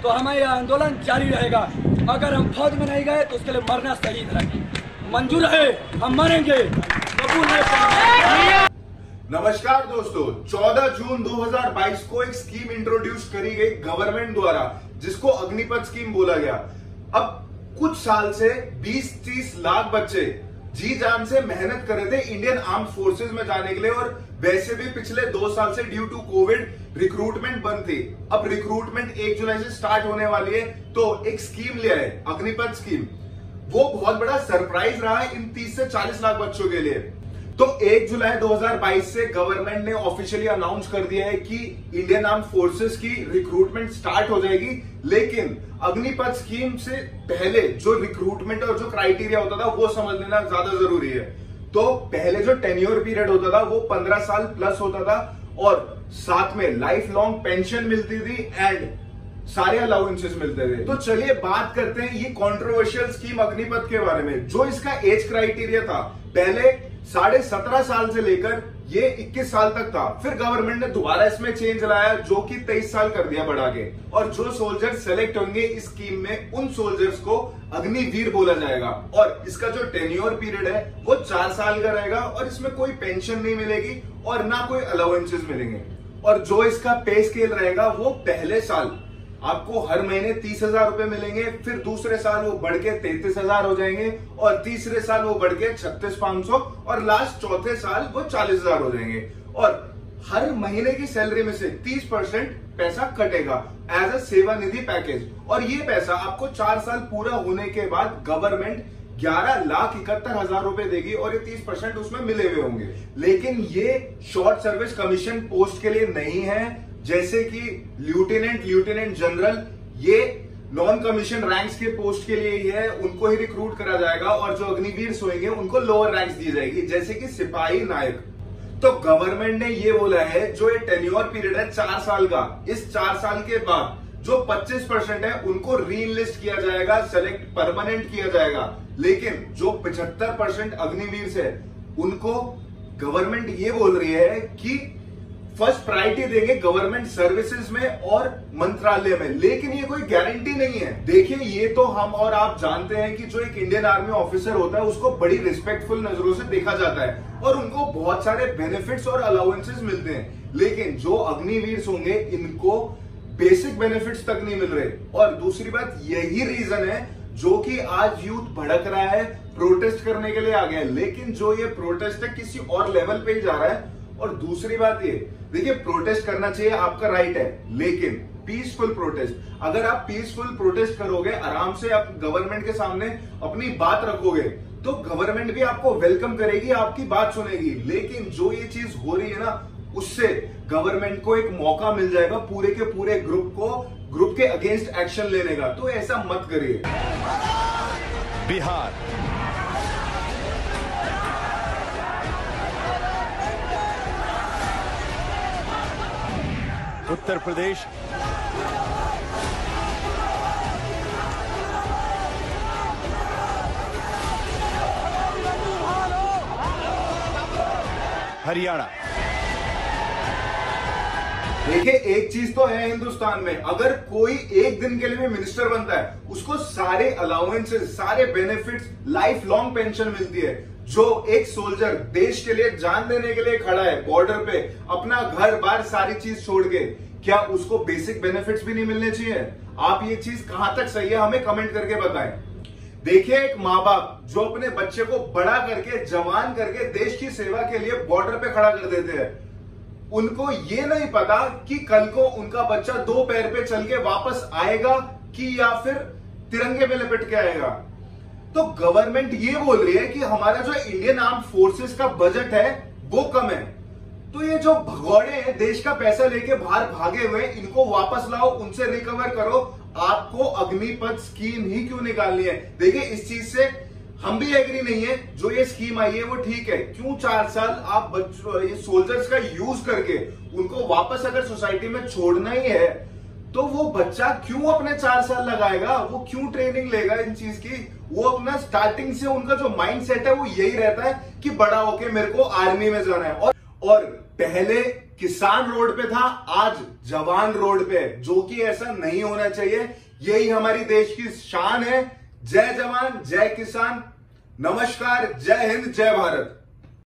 तो हमारा यह आंदोलन जारी रहेगा। अगर हम फौज में नहीं गए तो उसके लिए मरना शहीद रहेंगे। मंजूर है, हम मरेंगे, कबूल है। नमस्कार दोस्तों, 14 जून 2022 को एक स्कीम इंट्रोड्यूस करी गई गवर्नमेंट द्वारा, जिसको अग्निपथ स्कीम बोला गया। अब कुछ साल से 20-30 लाख बच्चे जी जान से मेहनत कर रहे थे इंडियन आर्म्ड फोर्सेज में जाने के लिए, और वैसे भी पिछले 2 साल से ड्यू टू कोविड रिक्रूटमेंट बंद थी। अब रिक्रूटमेंट 1 जुलाई से स्टार्ट होने वाली है, तो एक स्कीम लिया है अग्निपथ स्कीम। वो बहुत बड़ा सरप्राइज रहा है इन 30 से 40 लाख बच्चों के लिए। तो 1 जुलाई 2022 से गवर्नमेंट ने ऑफिशियली अनाउंस कर दिया है कि इंडियन आर्म्ड फोर्सेस की रिक्रूटमेंट स्टार्ट हो जाएगी। लेकिन अग्निपथ स्कीम से पहले जो रिक्रूटमेंट और जो क्राइटेरिया होता था वो समझ लेना ज्यादा जरूरी है। तो पहले जो टेन्योर पीरियड होता था वो 15 साल प्लस होता था, और साथ में लाइफ लॉन्ग पेंशन मिलती थी एंड सारे अलाउंसेस मिलते थे। तो चलिए बात करते हैं ये कंट्रोवर्शियल स्कीम अग्निपथ के बारे में। जो इसका एज क्राइटेरिया था, पहले 17.5 साल से लेकर ये 21 साल तक था। फिर गवर्नमेंट ने दोबारा इसमें चेंज लाया, जो कि 23 साल कर दिया बढ़ा के। और जो सोल्जर सेलेक्ट होंगे इस स्कीम में, उन सोल्जर्स को अग्निवीर बोला जाएगा। और इसका जो टेन्योर पीरियड है वो 4 साल का रहेगा, और इसमें कोई पेंशन नहीं मिलेगी और ना कोई अलाउंसेस मिलेंगे। और जो इसका पे स्केल रहेगा वो पहले साल आपको हर महीने 30,000 रुपए मिलेंगे, फिर दूसरे साल वो बढ़ के 33,000 हो जाएंगे, और तीसरे साल वो बढ़ के 36,500, और लास्ट चौथे साल वो 40,000 हो जाएंगे। और हर महीने की सैलरी में से 30% पैसा कटेगा एज अ सेवा निधि पैकेज। और ये पैसा आपको 4 साल पूरा होने के बाद गवर्नमेंट 11,71,000 रुपए देगी, और ये 30% उसमें मिले हुए होंगे। लेकिन ये शॉर्ट सर्विस कमीशन पोस्ट के लिए नहीं है, जैसे कि लेफ्टिनेंट जनरल, ये नॉन कमीशन रैंक्स के पोस्ट के लिए ही है, उनको ही रिक्रूट करा जाएगा। और जो अग्निवीर होंगे उनको लोअर रैंक्स दी जाएगी, जैसे कि सिपाही नायक। तो गवर्नमेंट ने ये बोला है जो ये टेन्योर पीरियड है 4 साल का, इस 4 साल के बाद जो 25% है उनको रीइनलिस्ट किया जाएगा, सेलेक्ट परमानेंट किया जाएगा। लेकिन जो 75% अग्निवीर है उनको गवर्नमेंट ये बोल रही है कि फर्स्ट प्रायोरिटी देंगे गवर्नमेंट सर्विसेज में और मंत्रालय में। लेकिन ये कोई गारंटी नहीं है। देखिए, ये तो हम और आप जानते हैं कि जो एक इंडियन आर्मी ऑफिसर होता है उसको बड़ी रिस्पेक्टफुल नजरों से देखा जाता है, और उनको बहुत सारे बेनिफिट्स और अलाउंसेस मिलते हैं। लेकिन जो अग्निवीर होंगे इनको बेसिक बेनिफिट्स तक नहीं मिल रहे। और दूसरी बात, यही रीजन है जो कि आज यूथ भड़क रहा है, प्रोटेस्ट करने के लिए आ गया है। लेकिन जो ये प्रोटेस्ट है किसी और लेवल पे ही जा रहा है। और दूसरी बात ये, देखिए, प्रोटेस्ट करना चाहिए, आपका राइट है, लेकिन पीसफुल प्रोटेस्ट। अगर आप पीसफुल प्रोटेस्ट करोगे, आराम से आप गवर्नमेंट के सामने अपनी बात रखोगे, तो गवर्नमेंट भी आपको वेलकम करेगी, आपकी बात सुनेगी। लेकिन जो ये चीज हो रही है ना, उससे गवर्नमेंट को एक मौका मिल जाएगा पूरे के पूरे ग्रुप के अगेंस्ट एक्शन लेने का। तो ऐसा मत करिए। बिहार, उत्तर प्रदेश, हरियाणा। देखिए, एक चीज तो है हिंदुस्तान में, अगर कोई एक दिन के लिए भी मिनिस्टर बनता है उसको सारे अलाउंसेस, सारे बेनिफिट्स, लाइफ लॉन्ग पेंशन मिलती है। जो एक सोल्जर देश के लिए जान देने के लिए खड़ा है बॉर्डर पे, अपना घर बार सारी चीज छोड़ के, क्या उसको बेसिक बेनिफिट्स भी नहीं मिलने चाहिए? आप ये चीज कहां तक सही है हमें कमेंट करके बताएं। देखिए, एक माँ बाप जो अपने बच्चे को बड़ा करके, जवान करके देश की सेवा के लिए बॉर्डर पे खड़ा कर देते हैं, उनको ये नहीं पता कि कल को उनका बच्चा 2 पैर पे चल के वापस आएगा कि या फिर तिरंगे में लपेट के आएगा। तो गवर्नमेंट ये बोल रही है कि हमारा जो इंडियन आर्म्ड फोर्सेस का बजट है वो कम है, तो ये जो भगौड़े हैं देश का पैसा लेके बाहर भागे हुए, इनको वापस लाओ, उनसे रिकवर करो। आपको अग्निपथ स्कीम ही क्यों निकालनी है? देखिए, इस चीज से हम भी एग्री नहीं है। जो ये स्कीम आई है वो ठीक है, क्यों 4 साल आप ये सोल्जर्स का यूज करके उनको वापस अगर सोसाइटी में छोड़ना ही है, तो वो बच्चा क्यों अपने 4 साल लगाएगा? वो क्यों ट्रेनिंग लेगा इन चीज की? वो अपना स्टार्टिंग से उनका जो माइंड सेट है वो यही रहता है कि बड़ा होके मेरे को आर्मी में जाना है। और पहले किसान रोड पे था, आज जवान रोड पे है, जो कि ऐसा नहीं होना चाहिए। यही हमारी देश की शान है। जय जवान, जय किसान, नमस्कार, जय हिंद, जय भारत।